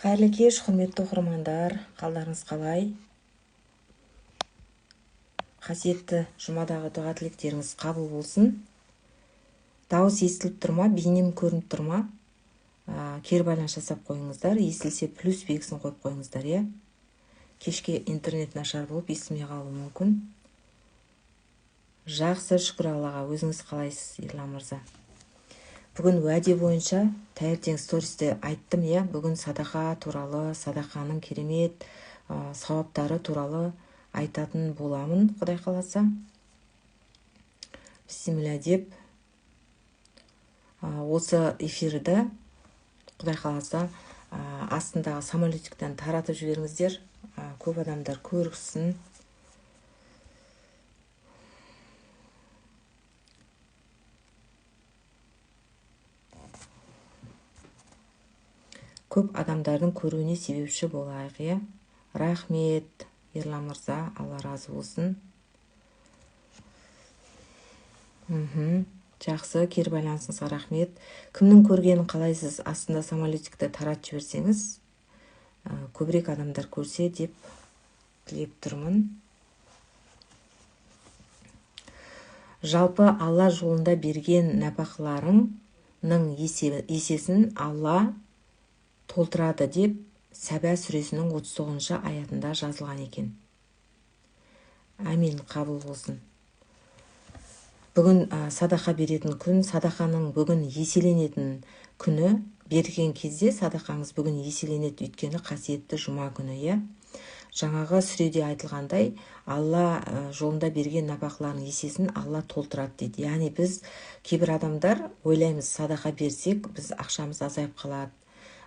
Қайырлы кеш, құрметті оқырмандар, қалдарыңыз қалай? Қасиетті жұмадағы дұға тілектеріңіз қабыл болсын. Дауыс естіліп тұр ма, бейнем көрініп тұр ма? Кері байланыс жасап қойыңыздар, естілсе плюс белгісін қойып қойыңыздар, иә? Кешке интернет нашар болып естімей қалуы мүмкін. Жақсы, шүкір Аллаға. Өзіңіз қалайсыз, Ерлан мырза? Бүгін уәде бойынша таңертең стористе айттым, иә, бүгін садақа туралы, садақаның керемет сауаптары туралы айтатын боламын, Құдай қаласа. Бисмилля деп осы эфирді Құдай қаласа астындағы самолетиктен таратып жіберіңіздер, көп адамдар көрсін. Көп адамдардың көруіне себепші болайық, иә? Рахмет, Ерлан мырза, Алла разы болсын. Жақсы, кері байланысыңызға рахмет. Кімнің көргенін қалайсыз? Астында самолетикті таратып жіберсеңіз, көбірек адамдар көрсе деп тілеп тұрмын. Жалпы Алла жолында берген нәпақаларыңның есесін Алла толтырады деп Сәбә сүресінің 39 аятында жазылған екен. Әмин, қабыл болсын. Бүгін садақа беретін күн, садақаның бүгін еселенетін күні, берген кезде садақаңыз бүгін еселенеді, өйткені қасиетті жұма күні, иә? Жаңағы сүреде айтылғандай, Алла жолында берген нәпақаларының есесін Алла толтырады дейді. Яғни біз кейбір адамдар ойлаймыз, садақа берсек, біз ақшамыз азайып қалады.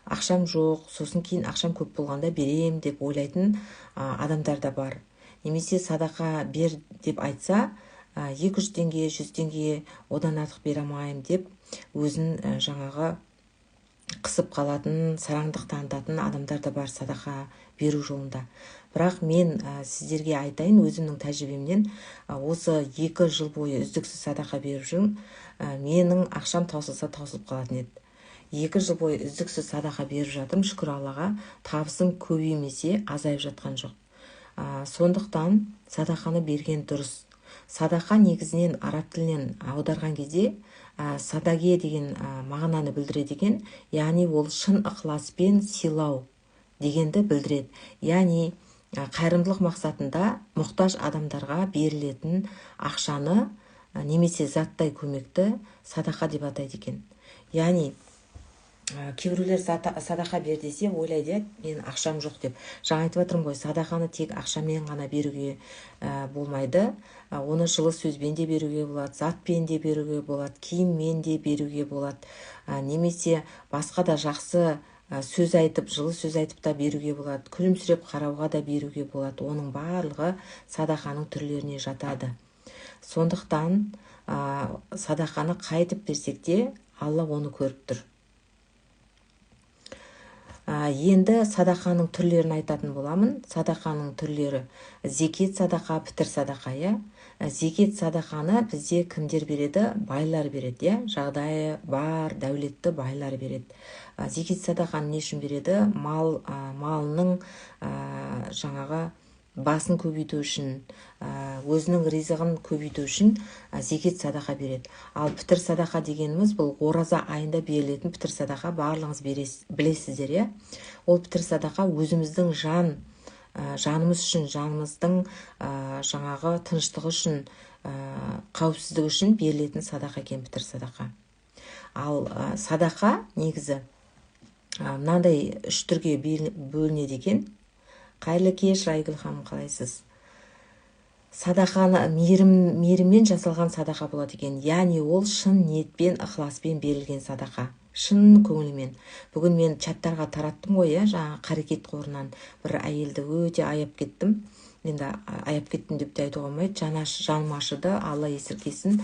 Ақшам жоқ, сосын кейін ақшам көп болғанда берем деп ойлайтын адамдар да бар. Немесе садақа бер деп айтса, 200 теңге, 100 теңге одан артық бере алмаймын деп өзін жаңағы қысып қалатын, сараңдық танытатын адамдар да бар садақа беру жолында. Бірақ мен сіздерге айтайын, өзімнің тәжірибемнен осы 2 жыл бойы үздіксіз садақа беріп жүрмін. Менің ақшам таусылса таусылып қалатын еді. 2 жыл бойы үздіксіз садақа беріп жатырмын, шүкір Аллаға, табысым көбеймесе азайып жатқан жоқ. Сондықтан садақаны берген дұрыс. Садақа негізінен араб тілінен аударған кезде садаге деген мағынаны білдіреді екен, яғни ол шын ықыласпен сыйлау дегенді білдіреді. Яғни қайырымдылық мақсатында мұқтаж адамдарға берілетін ақшаны немесе заттай көмекті садақа деп атайды екен. Яғни кейбіреулер садақа бер десе ойлайды, мен ақшам жоқ деп. Жаңа айтып жатырмын ғой, садақаны тек ақшамен ғана беруге болмайды. Оны жылы сөзбен де беруге болады, затпен де беруге болады, киіммен де беруге болады. Немесе басқа да жақсы сөз айтып, жылы сөз айтып та беруге болады. Күлімсіреп қарауға да беруге болады. Оның барлығы садақаның түрлеріне жатады. Сондықтан садақаны қайтып берсек те Алла оны көріп тұр. Енді садақаның түрлерін айтатын боламын. Садақаның түрлері зекет садақа, пітір садақа, иә? Зекет садақаны бізде кімдер береді? Байлар береді, иә? Жағдайы бар, дәулетті байлар береді. Зекет садақаны не үшін береді? Малының жаңағы басын көбейту үшін, өзінің ризығын көбейту үшін зекет садақа береді. Ал пітір садақа дегеніміз бұл ораза айында берілетін пітір садақа, барлығыңыз білесіздер, иә? Ол пітір садақа өзіміздің жанымыз үшін, жанымыздың жаңағы тыныштығы үшін, қауіпсіздігі үшін берілетін садақа екен пітір садақа. Ал садақа негізі мынандай 3 түрге бөлінеді екен. Қайырлы кеш, Райгүл ханым, қалайсыз? Садақаны мейіріммен жасалған садақа болады екен. Яғни ол шын ниетпен, ықыласпен берілген садақа. Шын көңілімен. Бүгін мен чаттарға тараттым ғой, жаңа қарекет қорынан бір әйелді өте аяп кеттім. Енді аяп кеттім деп те айтуға болмайды. Жаным ашыды, Алла есіркесін.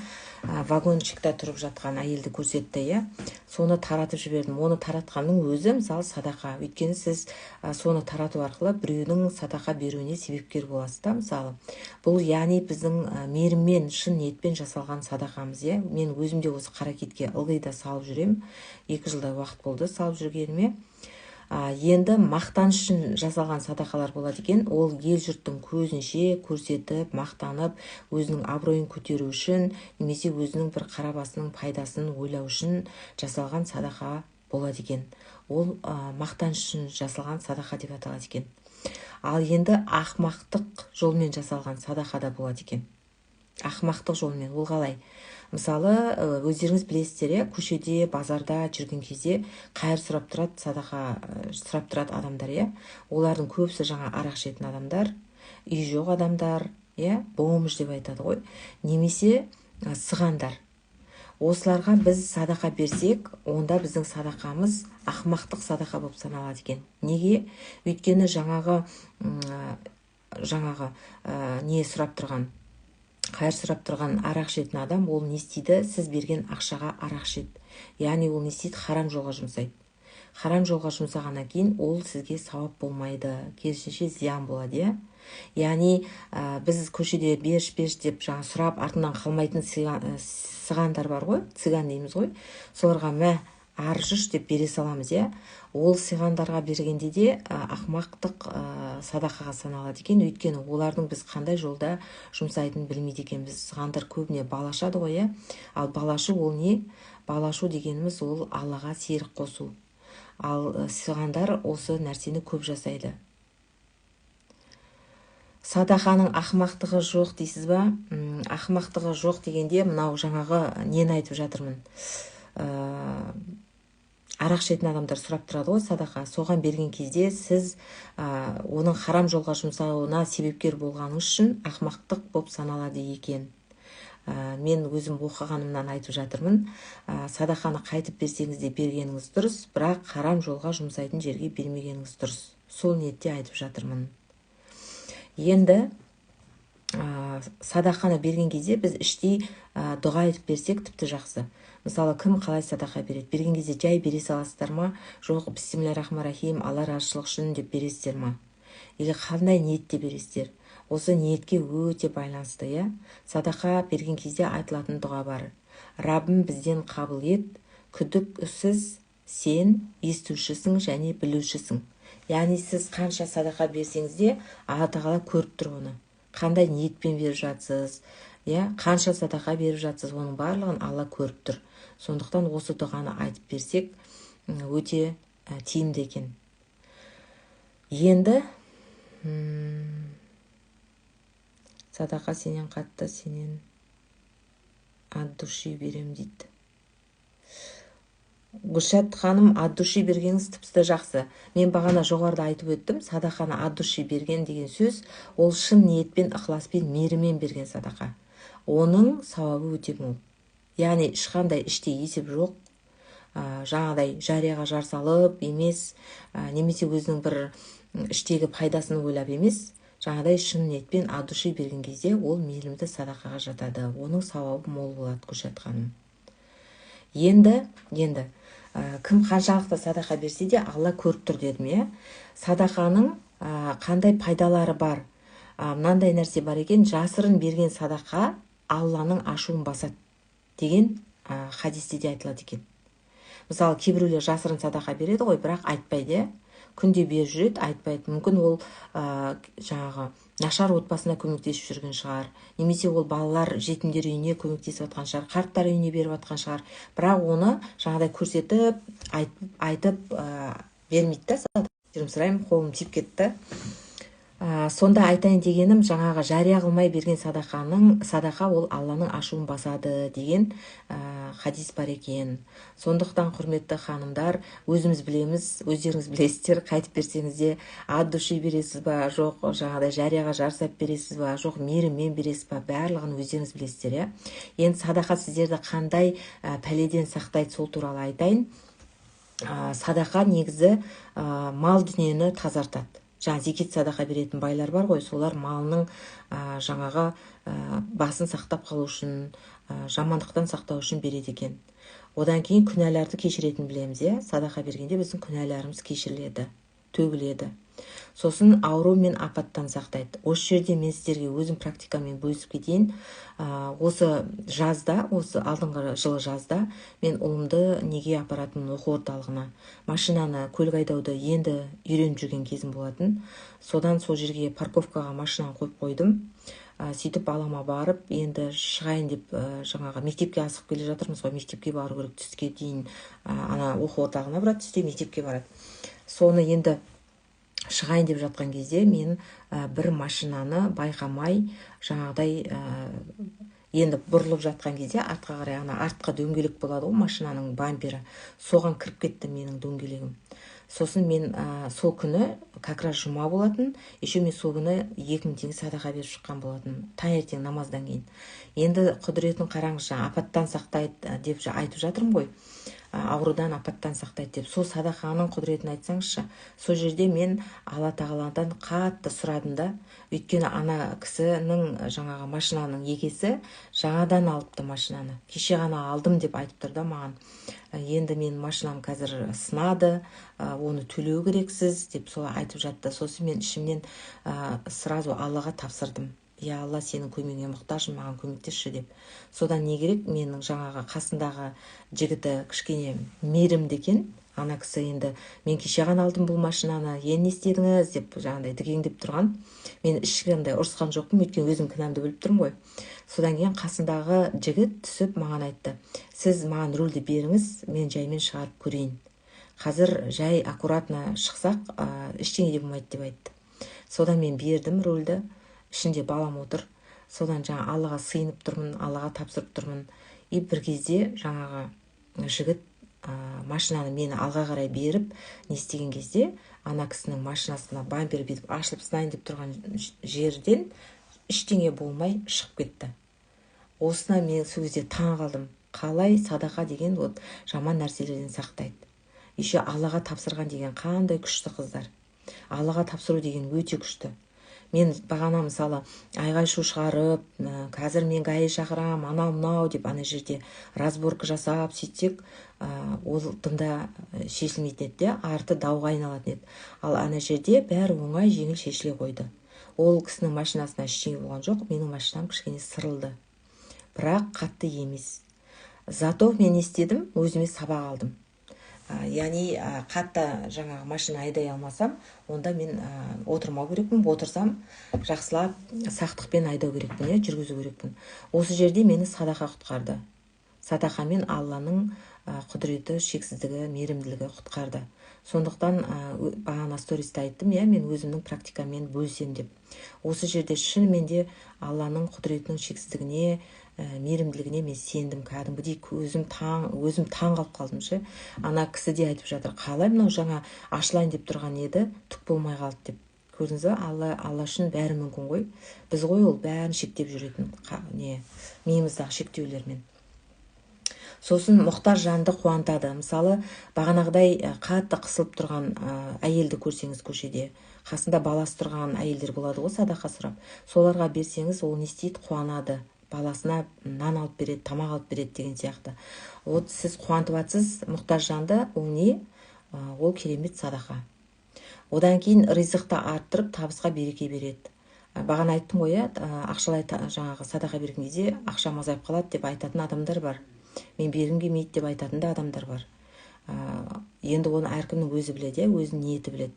Вагончикта тұрып жатқан әйелді көрсетті, иә. Соны таратып жібердім. Оны таратқанның өзі мысалы садақа. Өйткені сіз соны тарату арқылы біреудің садақа беруіне себепкер боласыз да, мысалы. Бұл яғни біздің мейіріммен, шын ниетпен жасалған садақамыз, иә. Мен өзім де осы қарекетке ылғи да салып жүрем. 2 жылдай уақыт болды салып жүргеніме. Енді мақтаныш үшін жасалған садақалар болады екен. Ол ел жұрттың көзінше көрсетіп, мақтанып, өзінің абыройын көтеру үшін, немесе өзінің бір қарабасының пайдасын ойлау үшін жасалған садақа болады екен. Ол мақтаныш үшін жасалған садақа деп аталады екен. Ал енді ақмақтық жолмен жасалған садақа да болады екен. Ақмақтық жолмен, ол қалай? Мысалы, өздеріңіз білесіздер, көшеде, базарда жүрген кезде қайыр сұрап тұрады, садақа сұрап тұрады адамдар, олардың көбісі жаңа арақ ішетін адамдар, үй жоқ адамдар, бомж деп айтады ғой, немесе сығандар. Осыларға біз садақа берсек, онда біздің садақамыз ақмақтық садақа болып саналады екен. Неге? Өйткені жаңағы не сұрап тұрған, қайыр сұрап тұрған арақ ішетін адам, ол не істейді? Сіз берген ақшаға арақ ішеді. Яғни ол не істейді? Харам жолға жұмсайды. Харам жолға жұмсағаннан кейін ол сізге сауап болмайды, керісінше зиян болады, Яғни біз көшеде беріш деп жаңа сұрап артынан қалмайтын сығандар бар ғой, цыган дейміз ғой. Соларға ары жүрші деп бере саламыз, Ол сыйғандарға бергенде де ақмақтық садақаға саналады екен. Өйткені олардың біз қандай жолда жұмсайтынын білмейді екенбіз. Сыйғандар көбіне балашады ғой, Ал балашу ол не? Балашу дегеніміз ол Аллаға серік қосу. Ал сыйғандар осы нәрсені көп жасайды. Садақаның ақмақтығы жоқ дейсіз ба? Ақмақтығы жоқ дегенде мынау жаңағы нені айтып жатырмын? Арақ ішетін адамдар сұрап тұрады ғой садақа. Соған берген кезде сіз оның харам жолға жұмсауына себепкер болғаныңыз үшін ақмақтық болып саналады екен. Мен өзім оқығанымнан айтып жатырмын. Садақаны қайтып берсеңіз де бергеніңіз дұрыс, бірақ харам жолға жұмсайтын жерге бермегеніңіз дұрыс. Сол ниетте айтып жатырмын. Енді садақаны берген кезде біз іштей дұға етіп берсек тіпті жақсы. Мысалы, кім қалай садақа береді? Берген кезде жай бере саласыздар ма? Жоқ, бисмиллахир-рахманир-рахим, Алла разышылық үшін деп бересіздер ма? Или қандай ниетте бересіздер? Осы ниетке өте байланысты, Садақа берген кезде айтылатын дұға бар. Раббым бізден қабыл ет, күдіксіз сен естушісің және білушісің. Яғни сіз қанша садақа берсеңіз де, Алла тағала көріп тұр оны. Қандай ниетпен беріп жатсыз, қанша садақа беріп жатсыз, оның барлығын Алла көріп тұр. Сондықтан осы дұғаны айтып берсек, өте тиімді екен. Енді садақа сенен қатты, сенен ат души берем дейді. Гүлшат ханым, ат души бергеніңіз тіпті жақсы. Мен бағана жоғарыда айтып өттім, садақаны ат души берген деген сөз, ол шын ниетпен, ықыласпен, мейірімен берген садақа. Оның сауабы өте мол. Яғни ешқандай іште есеп жоқ, жаңағыдай жарияға жар салып емес, немесе өзінің бір іштегі пайдасын ойлап емес, жаңағыдай шын ниетпен ат души берген кезде ол мейірімді садақаға жатады. Оның сауабы мол болады, Гүлшат ханым. Енді кім қаншалықты садақа берсе де Алла көріп тұр дедім, Садақаның қандай пайдалары бар? Мынандай нәрсе бар екен, жасырын берген садақа Алланың ашуын басады деген хадисте де айтылады екен. Мысалы, кейбіреулер жасырын садақа береді ғой, бірақ айтпайды, күнде беріп жүреді, айтпайды. Мүмкін ол жаңағы нашар отбасына көмектесіп жүрген шығар, немесе ол балалар жетімдер үйіне көмектесіп жатқан шығар, қарттар үйіне беріп жатқан шығар, бірақ оны жаңағыдай көрсетіп, айтып бермейді да. Сұраймын, қолым тиіп кетті. Сонда айтайын дегенім, жаңағы жария қылмай берген садақа ол Алланың ашуын басады деген хадис бар екен. Сондықтан, құрметті ханымдар, өзіміз білеміз, өздеріңіз білесіздер, қайтып берсеңіз де ат души бересіз ба, жоқ жаңағыдай жарияға жарсап бересіз ба, жоқ мейіріммен бересіз ба, барлығын өздеріңіз білесіздер. Енді садақа сіздерді қандай пәледен сақтайды, сол туралы айтайын. Садақа негізі мал дүниені тазартады. Жаңа зекет садақа беретін байлар бар ғой, солар малының жаңағы басын сақтап қалу үшін, жамандықтан сақтау үшін береді екен. Одан кейін күнәларды кешіретін білеміз, Садақа бергенде біздің күнәларымыз кешіріледі. төгіледі. Сосын ауру мен апаттан сақтайды. Осы жерде мен сіздерге өзім практикамен бөлісіп кетейін. Осы жазда, осы алдыңғы жылы жазда мен ұлымды неге апаратынмын, оқу орталығына. Машинаны, көлік айдауды енді үйреніп жүрген кезім болатын. Содан сол жерге парковкаға машинаны қойып қойдым. Сөйтіп балама барып, енді шығайын деп, жаңағы мектепке асығып келе жатырмыз ғой, мектепке бару керек, түске дейін ана оқу орталығына барады, түсте мектепке барады. Соны енді шығайын деп жатқан кезде мен бір машинаны байқамай жаңағыдай енді бұрылып жатқан кезде артқа қарай, ана артқа дөңгелек болады ғой машинаның бампері, соған кіріп кетті менің дөңгелегім. Сосын мен сол күні как раз жұма болатын, еще мен сол күні 2000 теңге садақа беріп шыққан болатын, таңертең намаздан кейін. Енді құдіретін қараңызшы, апаттан сақтайды деп айтып жатырмын ғой, аурудан апаттан сақтайды деп. Сол садақаның құдіретін айтсаңызшы. Сол жерде мен Алла тағаладан қатты сұрадым да, өйткені ана кісінің жаңағы машинаның егесі жаңадан алыпты машинаны. Кеше ғана алдым деп айтып тұр да маған. Енді мен машинам қазір сынады, оны төлеу керексіз деп солай айтып жатты. Сосын мен ішімнен сразу Аллаға тапсырдым. Я Алла, сенің көмегіңе мұқтажым, маған көмектесші деп. Содан не керек, менің жаңағы қасындағы жігіті кішкене мейірімді екен. Ана кісі енді мен кеше ғана алдым бұл машинаны, енді не істедіңіз деп жаңағыдай дігеңдеп тұрған. Мен ешқандай ұрысқан жоқпын, өйткені өзім кінәмді біліп тұрмын ғой. Содан кейін қасындағы жігіт түсіп маған айтты: сіз маған рөлді беріңіз, мен жаймен шығарып көрейін. Қазір жай аккуратно шықсақ, ештеңе де болмайды деп айтты. Содан мен бердім рөлді. Ішінде балам отыр. Содан жаңа Аллаға сыйынып тұрмын, Аллаға тапсырып тұрмын. И бір кезде жаңағы жігіт машинаны мені алға қарай беріп, не істеген кезде ана кісінің машинасына бампер бетіп ашылып сынайын деп тұрған жерден ештеңе болмай шығып кетті. Осына мен сол кезде таң қалдым. Қалай садақа деген вот жаман нәрселерден сақтайды. Еще Аллаға тапсырған деген қандай күшті қыздар. Аллаға тапсыру деген өте күшті. Мен бағана мысалы айғай-шу шығарып, қазір мен ГАИ шақырам, анау-мынау деп ана жерде разборка жасап сөйтсек, ол тында шешілмейтін еді де, арты дауға айналатын еді. Ал ана жерде бәрі оңай, жеңіл шешіле қойды. Ол кісінің машинасына ештеңе болған жоқ, менің машинам кішкене сырылды. Бірақ қатты емес. Зато мен не істедім? Өзіме сабақ алдым. Яғни қатты жаңағы машина айдай алмасам, онда мен отырмау керекпін, отырсам жақсылап сақтықпен айдау керекпін, жүргізу керекпін. Осы жерде мені садақа құтқарды. Садақа мен Алланың құдіреті, шексіздігі, мейірімділігі құтқарды. Сондықтан бағана стористі айттым, мен өзімнің практикамен бөлісем деп. Осы жерде шынымен де Алланың құдіретінің шексіздігіне, мейірімділігіне мен сендім, кәдімгідей өзім таң қалып қалдым ше. Ана кісі де айтып жатыр: қалай мынау жаңа ашылайын деп тұрған еді, түк болмай қалды деп. Көрдіңіз бе, Алла үшін бәрі мүмкін ғой. Біз ғой ол бәрін шектеп жүретін миымыздағы шектеулермен. Сосын мұқтаж жанды қуантады. Мысалы, бағанағыдай қатты қысылып тұрған әйелді көрсеңіз көшеде, қасында баласы тұрған әйелдер болады ғой садақа сұрап. Соларға берсеңіз, ол не істейді? Қуанады. Баласына нан алып береді, тамақ алып береді деген сияқты. Вот сіз қуантып жатсыз мұқтаж жанды, ол не? Ол керемет садақа. Одан кейін ризықты арттырып, табысқа береке береді. Бағана айттым ғой, ақшалай жаңағы садақа берген кезде ақшам азайып қалады деп айтатын адамдар бар. Мен бергім келмейді деп айтатын да адамдар бар. Енді оны әркімнің өзі біледі, өзінің ниеті біледі.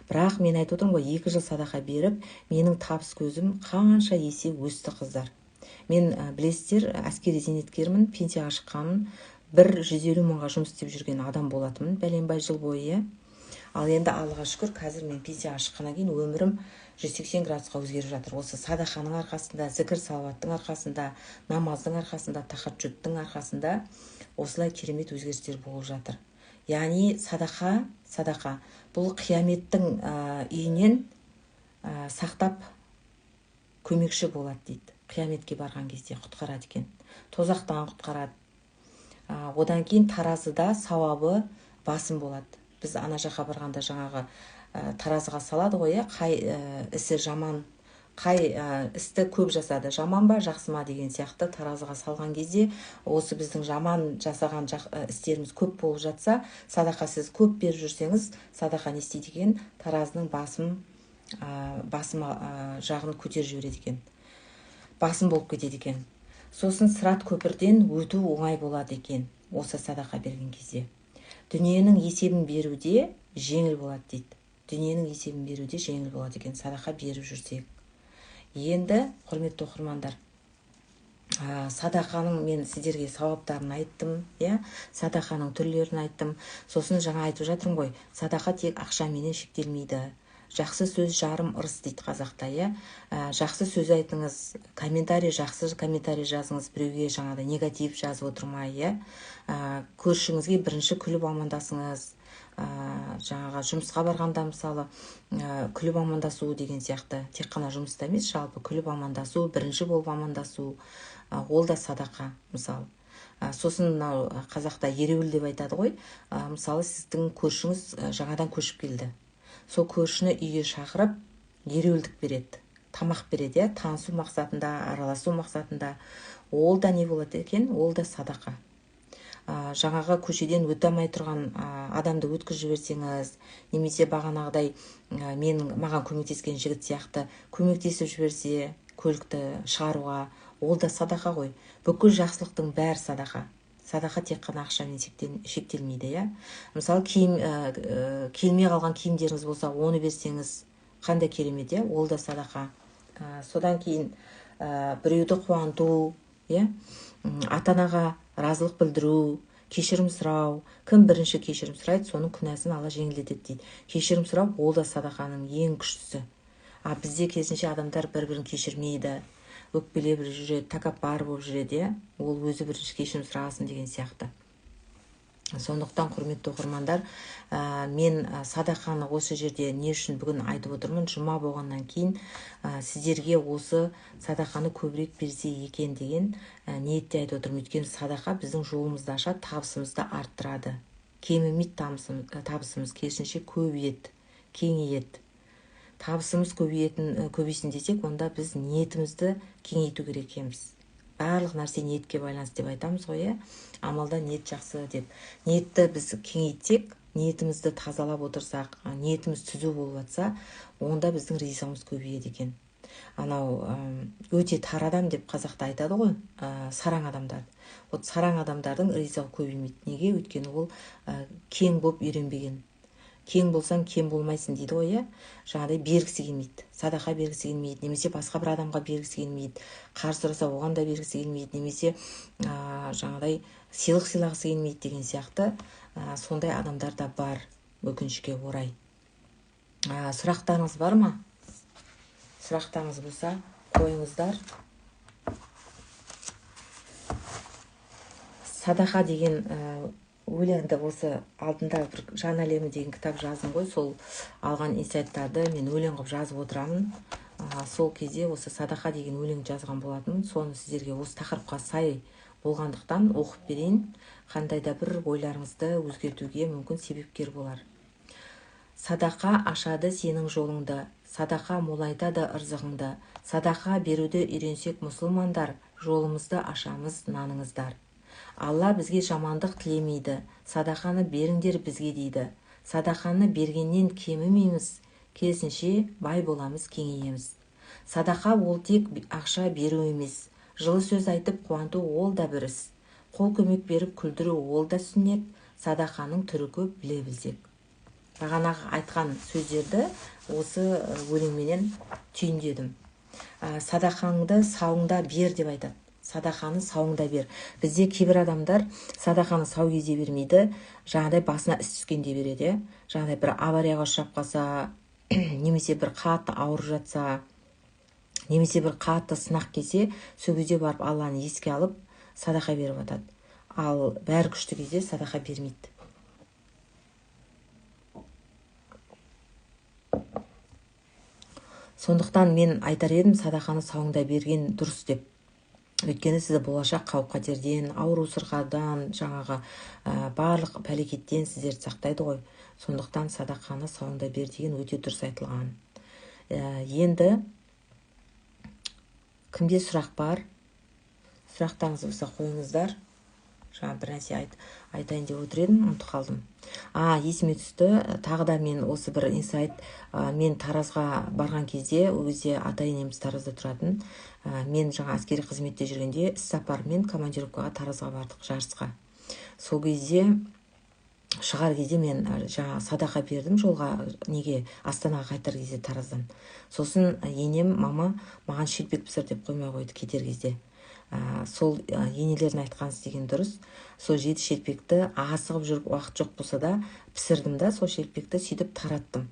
Бірақ мен айтып отырмын ғой, 2 жыл садақа беріп, менің табыс көзім қанша есе өсті қыздар. Мен білесіздер, әскери зейнеткермін, пенсияға шыққанмын, 150 мыңға жұмыс істеп жүрген адам болатынмын бәленбай жыл бойы. Ал енді Аллаға шүкір, қазір мен пенсияға шыққаннан кейін өмірім 180 градусқа өзгеріп жатыр. Осы садақаның арқасында, зікір салауаттың арқасында, намаздың арқасында, тахаджудтың арқасында осылай керемет өзгерістер болып жатыр. Яғни садақа бұл қияметтің үйінен сақтап көмекші болады дейді. Қияметке барған кезде құтқарады екен. Тозақтан құтқарады. Одан кейін таразыда сауабы басым болады. Біз ана жаққа барғанда жаңағы таразыға салады ғой, қай ісі жаман, қай істі көп жасады, жаман ба жақсы ма деген сияқты таразыға салған кезде, осы біздің жаман жасаған істеріміз көп болып жатса, садақа сіз көп беріп жүрсеңіз, садақа не істейді екен? Таразының басым жағын көтеріп жібереді екен, басым болып кетеді екен. Сосын сырат көпірден өту оңай болады екен, осы садақа берген кезде. Дүниенің есебін беруде жеңіл болады дейді. Дүниенің есебін беруде жеңіл болады екен, садақа беріп жүрсек. Енді, құрметті оқырмандар, садақаның мен сіздерге сауаптарын айттым, садақаның түрлерін айттым. Сосын жаңа айтып жатырмын ғой, садақа тек ақшаменен шектелмейді. Жақсы сөз жарым ырыс дейді қазақта, жақсы сөз айтыңыз, жақсы комментарий жазыңыз, біреуге жаңағыдай негатив жазып отырмай, көршіңізге бірінші күліп амандасыңыз, жаңаға жұмысқа барғанда мысалы күліп амандасу деген сияқты, тек қана жұмыста емес, жалпы күліп амандасу, бірінші болып амандасу, ол да садақа мысалы. Сосын мынау қазақта ереуіл деп айтады ғой, мысалы сіздің көршіңіз жаңадан көшіп келді. Сол көршіні үйге шақырып, ереуілдік береді, тамақ береді, танысу мақсатында, араласу мақсатында. Ол да не болады екен? Ол да садақа. Жаңаға көшеден өте алмай тұрған адамды өткізіп жіберсеңіз, немесе бағанағыдай маған көмектескен жігіт сияқты көмектесіп жіберсе, көлікті шығаруға, ол да садақа ғой. Бүкіл жақсылықтың бәрі садақа. Садақа тек қана ақшамен шектелмейді, Мысалы, келмей қалған киімдеріңіз болса, оны берсеңіз, қандай керемет, ол да садақа. Содан кейін біреуді қуанту, ата-анаға разылық білдіру, кешірім сұрау. Кім бірінші кешірім сұрайды, соның күнәсін Алла жеңілдетеді дейді. Кешірім сұрау ол да садақаның ең күштісі. Бізде керісінше адамдар бір-бірін кешірмейді, өкпелеп жүреді, тәкаппар болып жүреді, ол өзі бірінші кешірім сұрағасын деген сияқты. Сондықтан, құрметті оқырмандар, мен садақаны осы жерде не үшін бүгін айтып отырмын? Жұма болғаннан кейін сіздерге осы садақаны көбірек берсе екен деген ниетте айтып отырмын. Өйткені садақа біздің жолымызды ашады, табысымызды арттырады. Кемімейді табысымыз, керісінше көбейеді, кеңейеді. Табысымыз көбейсін десек, онда біз ниетімізді кеңейту керек екенбіз. Барлық нәрсе ниетке байланысты деп айтамыз ғой, амалда ниет жақсы деп. Ниетті біз кеңейтсек, ниетімізді тазалап отырсақ, ниетіміз түзу болып жатса, онда біздің ризамыз көбейеді екен. Анау өте тар адам деп қазақта айтады ғой, сараң адамдар. Вот сараң адамдардың риза көбеймейді. Неге? Өйткені ол кең болып үйренбеген. Кең болсаң, кем болмайсың дейді ғой, жаңағыдай бергісі келмейді, садақа бергісі келмейді, немесе басқа бір адамға бергісі келмейді, қарыз сұраса оған да бергісі келмейді, немесе жаңағыдай сыйлық сыйлағысы келмейді деген сияқты сондай адамдар да бар, өкінішке орай. Сұрақтарыңыз бар ма? Сұрақтарыңыз болса, қойыңыздар. Садақа деген өлеңді осы алдында бір жан әлемі деген кітап жаздым ғой, сол алған инсайттарды мен өлең қылып жазып отырамын. Сол кезде осы садақа деген өлең жазған болатынмын. Соны сіздерге осы тақырыпқа сай болғандықтан оқып берейін. Қандай да бір ойларыңызды өзгертуге мүмкін себепкер болар. Садақа ашады сенің жолыңды, садақа молайтады ырзығыңды. Садақа беруді үйренсек мұсылмандар, жолымызды ашамыз наныңыздар. Алла бізге жамандық тілемейді, садақаны беріңдер бізге дейді. Садақаны бергеннен кемімейміз, керісінше бай боламыз, кеңейеміз. Садақа ол тек ақша беру емес, жылы сөз айтып қуанту ол да бір іс. Қол көмек беріп күлдіру ол да сүннет, садақаның түрі көп біле білсек. Бағанағы айтқан сөздерді осы өлеңменен түйіндедім. Садақаңды сауыңда бер деп айтады. Садақаны сауыңда бер. Бізде кейбір адамдар садақаны сау кезде бермейді, жаңағыдай басына іс түскенде береді. Жаңағыдай бір аварияға ұшырап қалса, немесе бір қатты ауырып жатса, немесе бір қатты сынақ келсе, сол кезде барып Алланы еске алып, садақа беріп жатады. Ал бәрі күшті кезде садақа бермейді. Сондықтан мен айтар едім, садақаны сауыңда берген дұрыс деп. Өйткені сізді болашақ қауіп-қатерден, ауру сырқаудан, жаңағы барлық пәлекеттен сіздерді сақтайды ғой. Сондықтан садақаны сауыңда бер деген өте дұрыс айтылған. Енді Кімде сұрақ бар? Сұрақтарыңыз болса қойыңыздар. Жаңа бір нәрсе айтайын деп отыр едім, ұмытып қалдым. Есіме түсті. Тағы да мен осы бір инсайт, мен Таразға барған кезде, ол кезде ата-енеміз Таразда тұратын. Мен жаңа әскери қызметте жүргенде іс-сапармен командировкаға Таразға бардық, жарысқа. Сол кезде шығар кезде мен жаңа садақа бердім жолға, неге Астанаға қайтар кезде Тараздан. Сосын енем, мама маған шелпек пісір деп қоймай қойды кетер кезде. Сол енелердің айтқаны істеген дұрыс. Сол 7 шелпекті асығып жүріп уақыт жоқ болса да пісірдім да, сол шелпекті сөйтіп тараттым.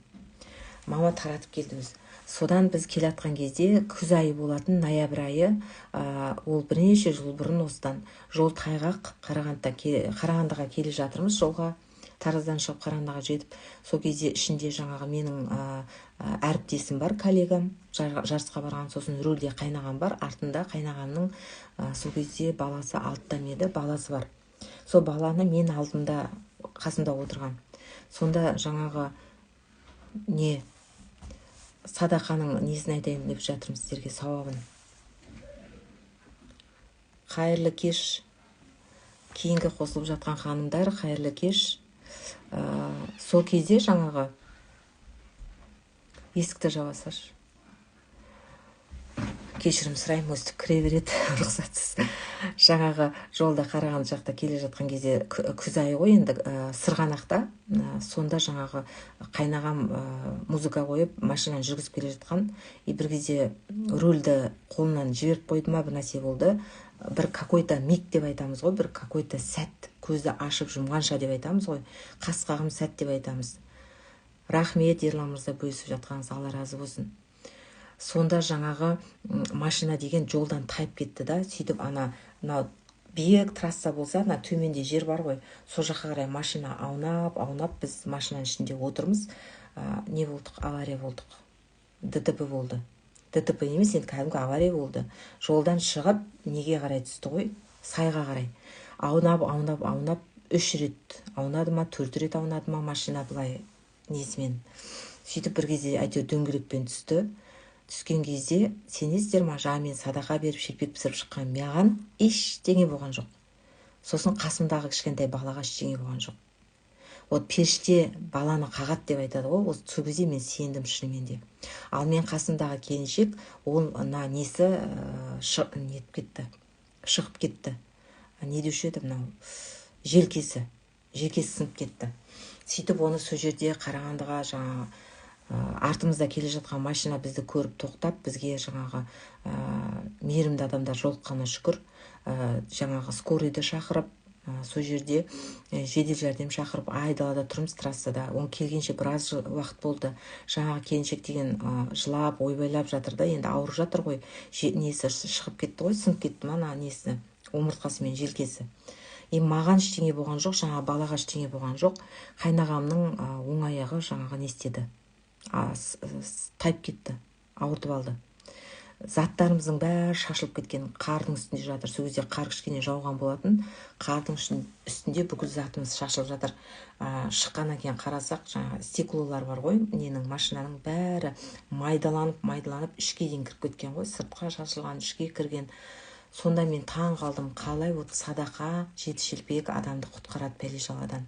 Мама таратып келді өзі. Содан біз келатқан кезде күз айы болатын, ноябрь айы, ол бірнеше жыл бұрын осыдан жол тайғақ, Қарағандыға келе жатырмыз жолға. Тараздан шығып Қарағандыға жетіп, сол кезде ішінде жаңағы менің әріптесім бар, коллегам, жарысқа барған, сосын рөлде қайнаған бар, артында қайнағанның сол кезде баласы 6-та еді, баласы бар. Сол баланы мен алдымда, қасымда отырған. Сонда жаңағы садақаның несін айтайын деп жатырмыз сіздерге, сауабын. Қайырлы кеш. Кейінгі қосылып жатқан ханымдар, қайырлы кеш. Сол кезде жаңағы есікті жаба салшы. Кешірім сұраймын, өстіп кіре береді, рұқсатсыз. Жаңағы жолда Қарағанды жақта келе жатқан кезде күз айы ғой, енді Сырғанақта, сонда жаңағы қайнағам музыка қойып, машинаны жүргізіп келе жатқан, бір кезде рөлді қолынан жіберіп қойды ма, бір нәрсе болды. Бір какой-то миг деп айтамыз ғой, бір какой-то сәт, көзді ашып жұмғанша деп айтамыз ғой, қас-қағым сәт деп айтамыз. Рахмет, Ерлан мырза, бөлісіп жатқаныңыз, Алла разы болсын. Сонда жаңағы машина деген жолдан тайып кетті да, сөйтіп мынау биік трасса болса, төменде жер бар ғой, сол жаққа қарай машина аунап, біз машинаның ішінде отырмыз. Не болдық? Авария болдық. ДТП болды. ДТП емес, енді кәдімгі авария болды. Жолдан шығып, неге қарай түсті ғой? Сайға қарай. Аунап, 3 рет аунады ма, 4 рет аунады ма машина, былай несімен. Сөйтіп бір кезде әйтеуір дөңгелекпен түсті. Түскен кезде, сенесіздер ма, мен садақа беріп шелпек пісіріп шыққан, маған ештеңе болған жоқ. Сосын қасымдағы кішкентай балаға ештеңе болған жоқ. Вот періште баланы қағат деп айтады ғой, сол кезде мен сендім шынымен де. Ал мен қасымдағы келіншек, ол несі шығып кетті. Не деуші еді, мынау желкесі сынып кетті. Сөйтіп оны сол жерде Қарағандыға жаңағы артымызда келе жатқан машина бізді көріп тоқтап, бізге жаңағы мейірімді адамдар жолыққанына шүкір, жаңағы скорыйды шақырып, сол жерде жедел жәрдем шақырып, айдалада тұрмыз трассада. Он келгенше біраз уақыт болды. Жаңағы келіншек деген жылап, ойбайлап жатыр да, енді ауырып жатыр ғой. Несі шығып кетті ғой, сынып кетті ма, несі, омыртқасы мен желкесі. Маған ештеңе болған жоқ, жаңағы балаға ештеңе болған жоқ. Қайнағамның оң аяғы жаңағы не істеді? Тайып кетті, ауыртып алды. Заттарымыздың бәрі шашылып кеткен, қардың үстінде жатыр. Сол кезде қар кішкене жауған болатын. Қардың үстінде бүкіл затымыз шашылып жатыр. Шыққаннан кейін қарасақ, жаңағы стеклолар бар ғой, ненің машинаның бәрі майдаланып ішке дейін кіріп кеткен ғой, сыртқа шашылған, ішке кірген. Сонда мен таң қалдым, қалай садақа 7 шелпек адамды құтқарады пәле-жаладан.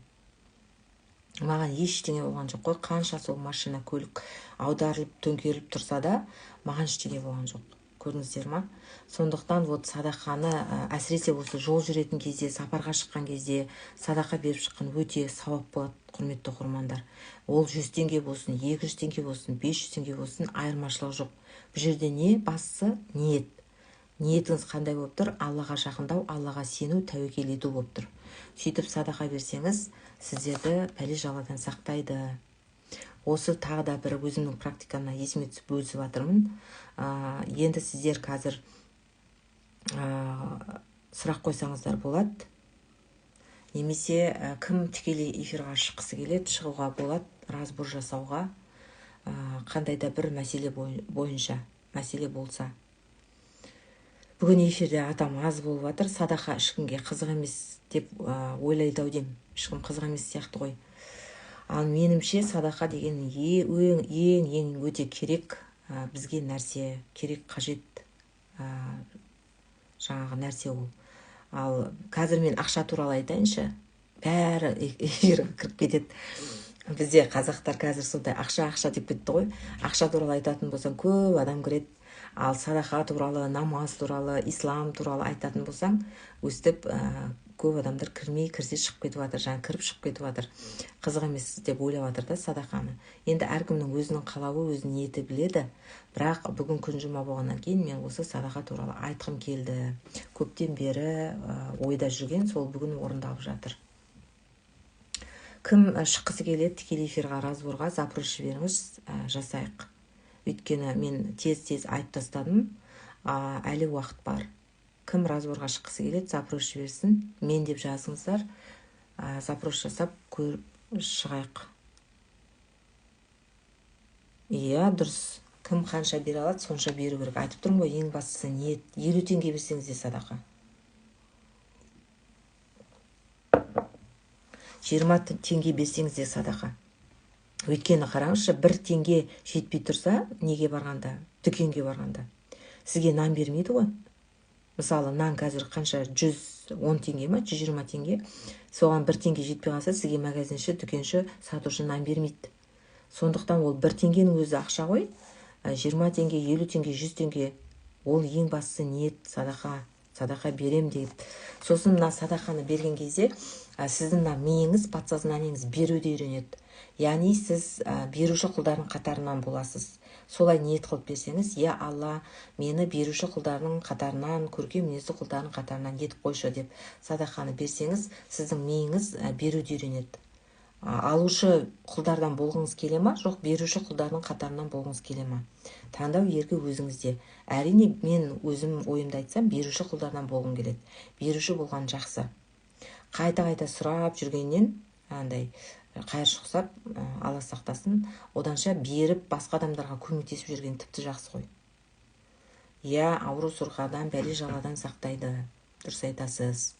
Маған ештеңе болған жоқ қой, қанша сол машина, көлік аударылып, төңкеріліп тұрса да, маған ештеңе болған жоқ. Көрдіңіздер ма? Сондықтан садақаны, әсіресе осы жол жүретін кезде, сапарға шыққан кезде садақа беріп шыққан өте сауап болады, құрметті оқырмандар. Ол 100 теңге болсын, 200 теңге болсын, 500 теңге болсын, айырмашылығы жоқ. Бұл жерде не? Бастысы ниет. Ниетіңіз қандай болып тұр? Аллаға жақындау, Аллаға сену, тәуекел ету болып тұр. Сөйтіп садақа берсеңіз, сіздерді пәле-жаладан сақтайды. Осы тағы да бір өзімнің практикамна есіме түсіп бөлісіп жатырмын. Енді сіздер қазір сұрақ қойсаңыздар болады. Немесе кім тікелей эфирға шыққысы келеді, шығуға болады, разбор жасауға, қандай да бір мәселе бойынша мәселе болса. Бүгін эфирде атам аз болып жатыр, садақа ешкімге қызық емес деп ойлайды ау деймін. Ешкім қызық емес сияқты ғой. Ал менімше садақа деген ең өте керек бізге нәрсе, керек қажет жаңағы нәрсе ол. Ал қазір мен ақша туралы айтайыншы, бәрі эфирге кіріп кетеді. Бізде қазақтар қазір сондай ақша деп кетті ғой. Ақша туралы айтатын болсаң көп адам кіреді. Ал садақа туралы, намаз туралы, ислам туралы айтатын болсаң, өстіп көп адамдар кірсе шығып кетіп жатыр, жаңа кіріп шығып кетіп жатыр. Қызық емес деп ойлап жатыр да садақаны. Енді әркімнің өзінің қалауы, өзінің ниеті біледі. Бірақ бүгін күн жұма болғаннан кейін мен осы садақа туралы айтқым келді. Көптен бері ойда жүрген, сол бүгін орындалып жатыр. Кім шыққысы келеді тікелей эфирға, разборға запрос жіберіңіз, жасайық. Өйткені мен тез айтып тастадым, әлі уақыт бар. Кім разборға шыққысы келеді, запрос жіберсін, мен деп жазыңыздар, запрос жасап көріп шығайық. Иә, дұрыс. Кім қанша бере алады, сонша беру керек. Айтып тұрмын ғой, ең бастысы ниет. 50 теңге берсеңіз де садақа. 20 теңге берсеңіз де садақа. Өйткені қараңызшы, 1 теңге жетпей тұрса, неге барғанда, дүкенге барғанда, сізге нан бермейді ғой. Мысалы, нан қазір қанша, 110 теңге ма, 120 теңге. Соған 1 теңге жетпей қалса, сізге магазинші, дүкенші, сатушы нан бермейді. Сондықтан ол 1 теңгенің өзі ақша ғой. 20 теңге, 50 теңге, 100 теңге, ол ең бастысы ниет, садақа берем деп. Сосын мына садақаны берген кезде, сіздің миыңыз, подсознаниеңіз беруді үйренеді. Яғни сіз беруші құлдардың қатарынан боласыз. Солай ниет қылып берсеңіз, я Алла, мені беруші құлдарының қатарынан, көркем мінезді құлдардың қатарынан етіп қойшы деп садақаны берсеңіз, сіздің миыңыз беруді үйренеді. Алушы құлдардан болғыңыз келе ма? Жоқ, беруші құлдардың қатарынан болғыңыз келе ма? Таңдау еркі өзіңізде. Әрине, мен өзім ойымды айтсам, беруші құлдардан болғым келеді. Беруші болған жақсы. Қайта сұрап жүргеннен, қайыршы ұқсап, Алла сақтасын, оданша беріп басқа адамдарға көмектесіп жүрген тіпті жақсы ғой. Иә, ауру сұрқадан, бәле жаладан сақтайды. Дұрыс айтасыз.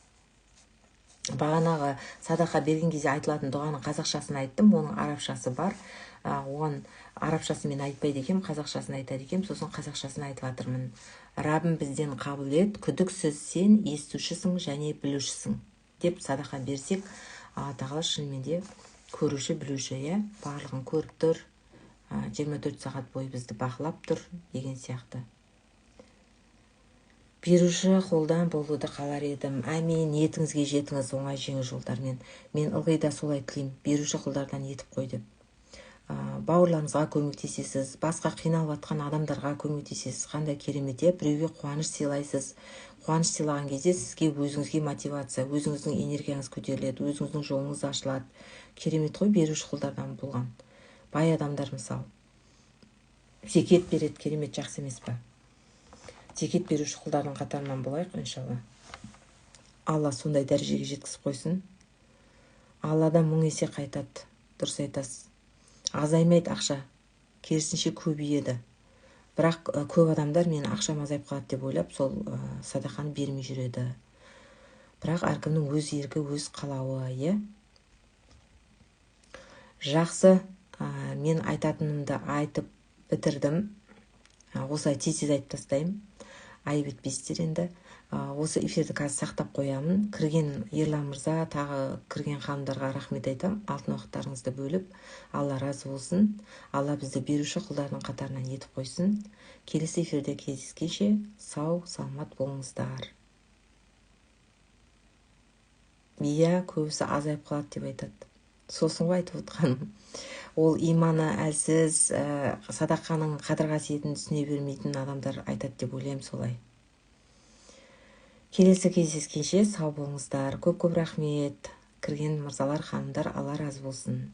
Бағанағы садақа берген кезде айтылатын дұғаның қазақшасын айттым, оның арабшасы бар. Оған арабшасын мен айтпайды екем, қазақшасын айтады екем, сосын қазақшасын айтылатырмын. Раббым бізден қабыл ет, күдіксіз сен естушісің және білушісің деп садақа берсек, Тағала шынымен де көруші, білуші, барлығын көріп тұр, 24 сағат бойы бізді бақылап тұр деген сияқты. Беруші қолдан болуды қалар едім. Әмин, ниетіңізге жетіңіз оңай жеңіл жолдармен. Мен ылғи да солай тілеймін, беруші қолдардан етіп қой деп. Бауырларыңызға көмектесесіз, басқа қиналып жатқан адамдарға көмектесесіз, қандай керемет, біреуге қуаныш сыйлайсыз. Қуаныш сыйлаған кезде сізге өзіңізге мотивация, өзіңіздің энергияңыз көтеріледі, өзіңіздің жолыңыз ашылады. Керемет қой, беруші құлдардан болған. Бай адамдар мысалы, зекет береді, керемет, жақсы емес па? Зекет беруші құлдардың қатарынан болайық, иншалла. Алла сондай дәрежеге жеткізіп қойсын. Алладан мың есе қайтады, дұрыс айтасыз. Азаймайды ақша, керісінше көбейеді. Бірақ көп адамдар мені ақшам азайып қалады деп ойлап, сол садақаны бермей жүреді. Бірақ әркімнің өз еркі, өз қалауы, Жақсы, мен айтатынымды айтып бітірдім. Осылай тез айтып тастаймын. Айып етпейсіздер енді. Осы эфирді қазір сақтап қоямын. Кірген Ерлан мырза, тағы кірген ханымдарға рахмет айтам. Алтын уақыттарыңызды бөліп, Алла разы болсын. Алла бізді беруші құлдардың қатарынан етіп қойсын. Келесі эфирде кездескенше сау, саламат болыңыздар. Иә, көбісі азайып қалады деп айтады. Сосын ғой айтып отқаным. Ол иманы әлсіз, садақаның қадір қасиетін түсіне бермейтін адамдар айтады деп ойлаймын солай. Келесі кездескенше сау болыңыздар. Көп рахмет. Кірген мырзалар, ханымдар, Алла разы болсын.